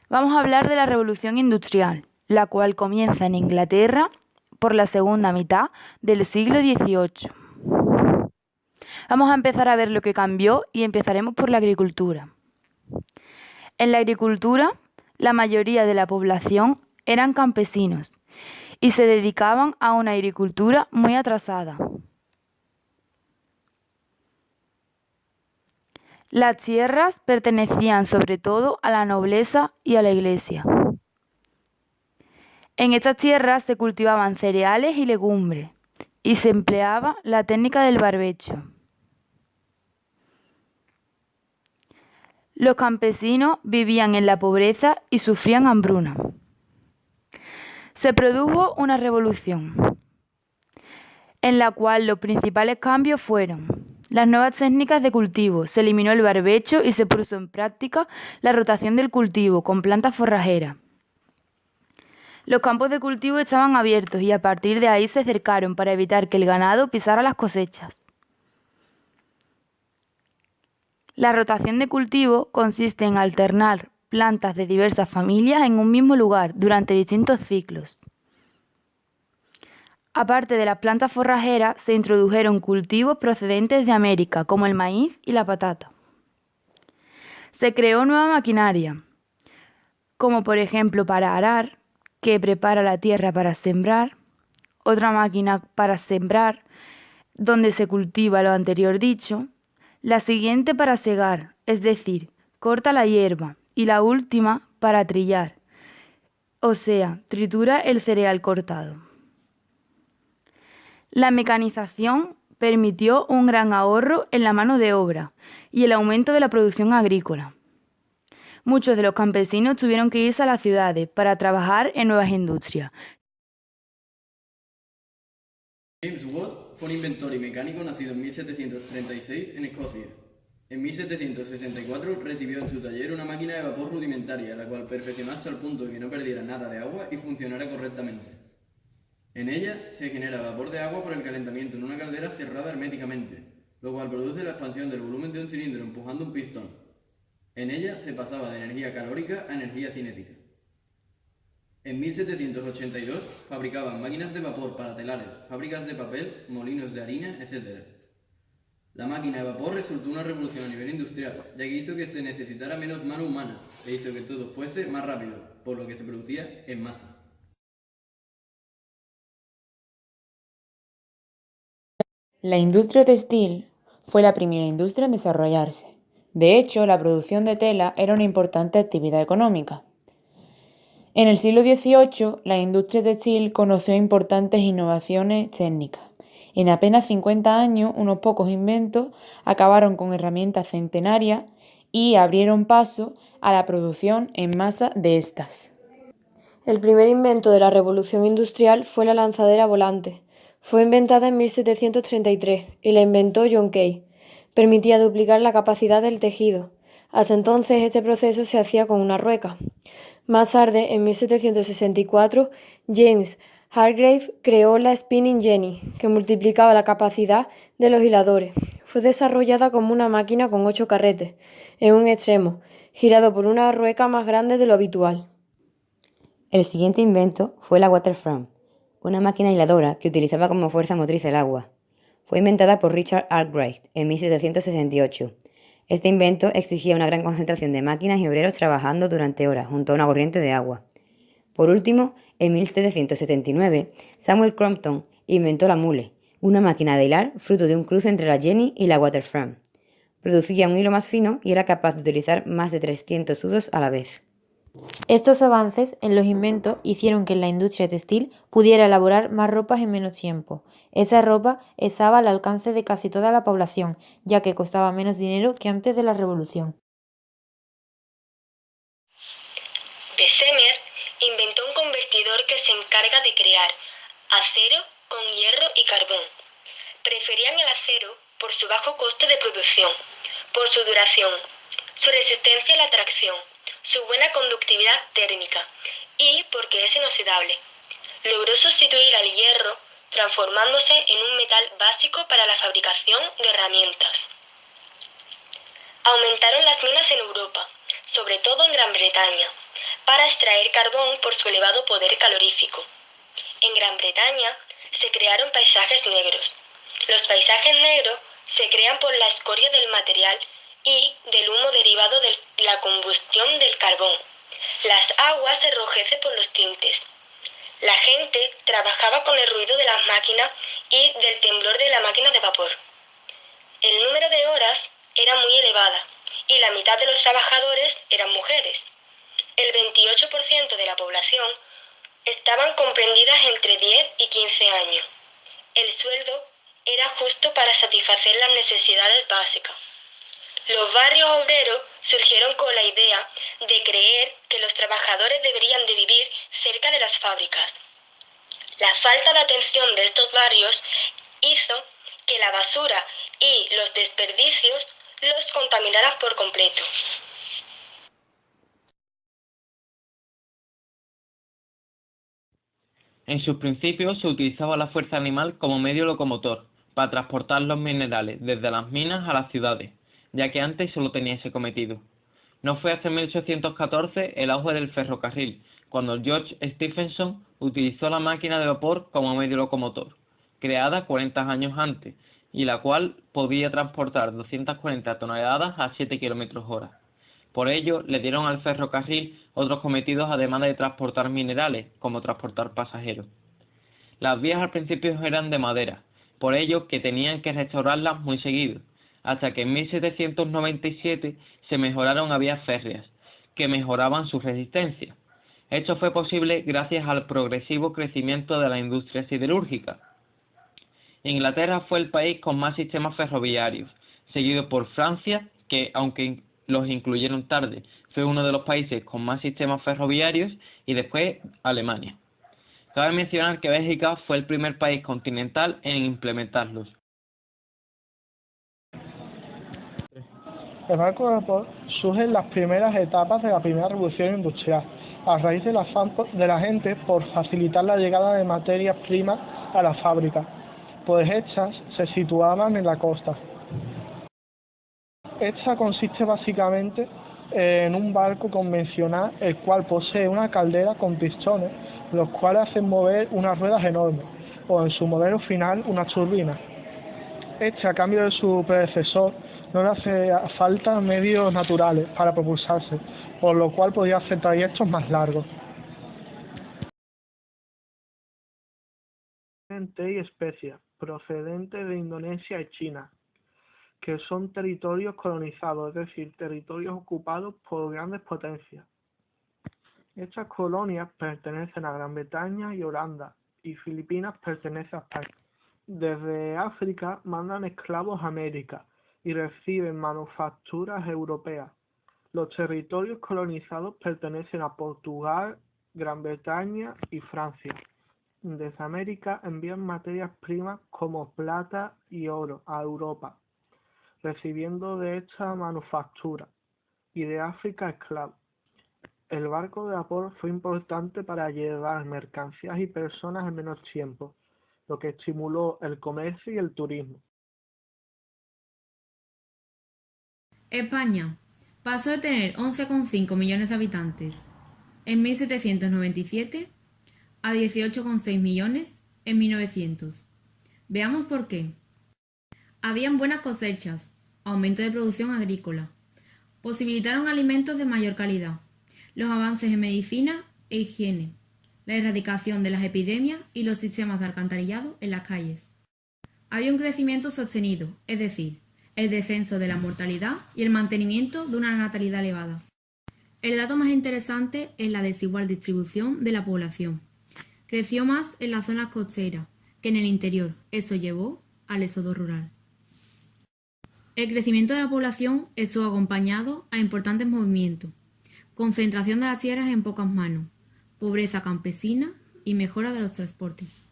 Vamos a hablar de la Revolución Industrial, la cual comienza en Inglaterra por la segunda mitad del siglo XVIII. Vamos a empezar a ver lo que cambió y empezaremos por la agricultura. En la agricultura, la mayoría de la población eran campesinos y se dedicaban a una agricultura muy atrasada. Las tierras pertenecían sobre todo a la nobleza y a la iglesia. En estas tierras se cultivaban cereales y legumbres y se empleaba la técnica del barbecho. Los campesinos vivían en la pobreza y sufrían hambruna. Se produjo una revolución, en la cual los principales cambios fueron las nuevas técnicas de cultivo, se eliminó el barbecho y se puso en práctica la rotación del cultivo con plantas forrajeras. Los campos de cultivo estaban abiertos y a partir de ahí se cercaron para evitar que el ganado pisara las cosechas. La rotación de cultivo consiste en alternar plantas de diversas familias en un mismo lugar durante distintos ciclos. Aparte de las plantas forrajeras, se introdujeron cultivos procedentes de América, como el maíz y la patata. Se creó nueva maquinaria, como por ejemplo para arar, que prepara la tierra para sembrar, otra máquina para sembrar, donde se cultiva lo anterior dicho, la siguiente para segar, es decir, corta la hierba, y la última para trillar, o sea, tritura el cereal cortado. La mecanización permitió un gran ahorro en la mano de obra y el aumento de la producción agrícola. Muchos de los campesinos tuvieron que irse a las ciudades para trabajar en nuevas industrias. James Watt fue un inventor y mecánico nacido en 1736 en Escocia. En 1764 recibió en su taller una máquina de vapor rudimentaria, la cual perfeccionó hasta el punto de que no perdiera nada de agua y funcionara correctamente. En ella se genera vapor de agua por el calentamiento en una caldera cerrada herméticamente, lo cual produce la expansión del volumen de un cilindro empujando un pistón. En ella se pasaba de energía calórica a energía cinética. En 1782 fabricaban máquinas de vapor para telares, fábricas de papel, molinos de harina, etc. La máquina de vapor resultó una revolución a nivel industrial, ya que hizo que se necesitara menos mano humana e hizo que todo fuese más rápido, por lo que se producía en masa. La industria textil fue la primera industria en desarrollarse. De hecho, la producción de tela era una importante actividad económica. En el siglo XVIII, la industria textil conoció importantes innovaciones técnicas. En apenas 50 años, unos pocos inventos acabaron con herramientas centenarias y abrieron paso a la producción en masa de estas. El primer invento de la revolución industrial fue la lanzadera volante. Fue inventada en 1733 y la inventó John Kay. Permitía duplicar la capacidad del tejido. Hasta entonces este proceso se hacía con una rueca. Más tarde, en 1764, James Hargreaves creó la Spinning Jenny, que multiplicaba la capacidad de los hiladores. Fue desarrollada como una máquina con 8 carretes, en un extremo, girado por una rueca más grande de lo habitual. El siguiente invento fue la Waterframe, una máquina hiladora que utilizaba como fuerza motriz el agua. Fue inventada por Richard Arkwright en 1768. Este invento exigía una gran concentración de máquinas y obreros trabajando durante horas junto a una corriente de agua. Por último, en 1779, Samuel Crompton inventó la Mule, una máquina de hilar fruto de un cruce entre la Jenny y la Waterframe. Producía un hilo más fino y era capaz de utilizar más de 300 usos a la vez. Estos avances en los inventos hicieron que la industria textil pudiera elaborar más ropas en menos tiempo. Esa ropa estaba al alcance de casi toda la población, ya que costaba menos dinero que antes de la revolución. Bessemer inventó un convertidor que se encarga de crear acero con hierro y carbón. Preferían el acero por su bajo coste de producción, por su duración, su resistencia a la tracción, su buena conductividad térmica y porque es inoxidable. Logró sustituir al hierro transformándose en un metal básico para la fabricación de herramientas. Aumentaron las minas en Europa, sobre todo en Gran Bretaña, para extraer carbón por su elevado poder calorífico. En Gran Bretaña se crearon paisajes negros. Los paisajes negros se crean por la escoria del material y del humo derivado de la combustión del carbón. Las aguas se enrojecen por los tintes. La gente trabajaba con el ruido de las máquinas y del temblor de la máquina de vapor. El número de horas era muy elevada y la mitad de los trabajadores eran mujeres. El 28% de la población estaban comprendidas entre 10 y 15 años. El sueldo era justo para satisfacer las necesidades básicas. Los barrios obreros surgieron con la idea de creer que los trabajadores deberían de vivir cerca de las fábricas. La falta de atención de estos barrios hizo que la basura y los desperdicios los contaminaran por completo. En sus principios se utilizaba la fuerza animal como medio locomotor para transportar los minerales desde las minas a las ciudades, ya que antes solo tenía ese cometido. No fue hasta 1814 el auge del ferrocarril, cuando George Stephenson utilizó la máquina de vapor como medio locomotor, creada 40 años antes, y la cual podía transportar 240 toneladas a 7 km/h. Por ello, le dieron al ferrocarril otros cometidos además de transportar minerales, como transportar pasajeros. Las vías al principio eran de madera, por ello que tenían que restaurarlas muy seguido, hasta que en 1797 se mejoraron a vías férreas, que mejoraban su resistencia. Esto fue posible gracias al progresivo crecimiento de la industria siderúrgica. Inglaterra fue el país con más sistemas ferroviarios, seguido por Francia, que aunque los incluyeron tarde, fue uno de los países con más sistemas ferroviarios, y después Alemania. Cabe mencionar que Bélgica fue el primer país continental en implementarlos. El barco de vapor surge en las primeras etapas de la primera revolución industrial, a raíz del afán de la gente por facilitar la llegada de materias primas a las fábricas, pues estas se situaban en la costa. Esta consiste básicamente en un barco convencional, el cual posee una caldera con pistones, los cuales hacen mover unas ruedas enormes, o en su modelo final una turbina. Este, a cambio de su predecesor, no le hace falta medios naturales para propulsarse, por lo cual podía hacer trayectos más largos. Té y especias, procedentes de Indonesia y China, que son territorios colonizados, es decir, territorios ocupados por grandes potencias. Estas colonias pertenecen a Gran Bretaña y Holanda, y Filipinas pertenece a España. Desde África mandan esclavos a América y reciben manufacturas europeas. Los territorios colonizados pertenecen a Portugal, Gran Bretaña y Francia. Desde América envían materias primas como plata y oro a Europa, recibiendo de esta manufactura, y de África esclavos. El barco de vapor fue importante para llevar mercancías y personas en menos tiempo, lo que estimuló el comercio y el turismo. España pasó de tener 11,5 millones de habitantes en 1797 a 18,6 millones en 1900. Veamos por qué. Habían buenas cosechas, aumento de producción agrícola, posibilitaron alimentos de mayor calidad, los avances en medicina e higiene, la erradicación de las epidemias y los sistemas de alcantarillado en las calles. Había un crecimiento sostenido, es decir, el descenso de la mortalidad y el mantenimiento de una natalidad elevada. El dato más interesante es la desigual distribución de la población. Creció más en las zonas costeras que en el interior. Eso llevó al éxodo rural. El crecimiento de la población estuvo acompañado a importantes movimientos, concentración de las tierras en pocas manos, pobreza campesina y mejora de los transportes.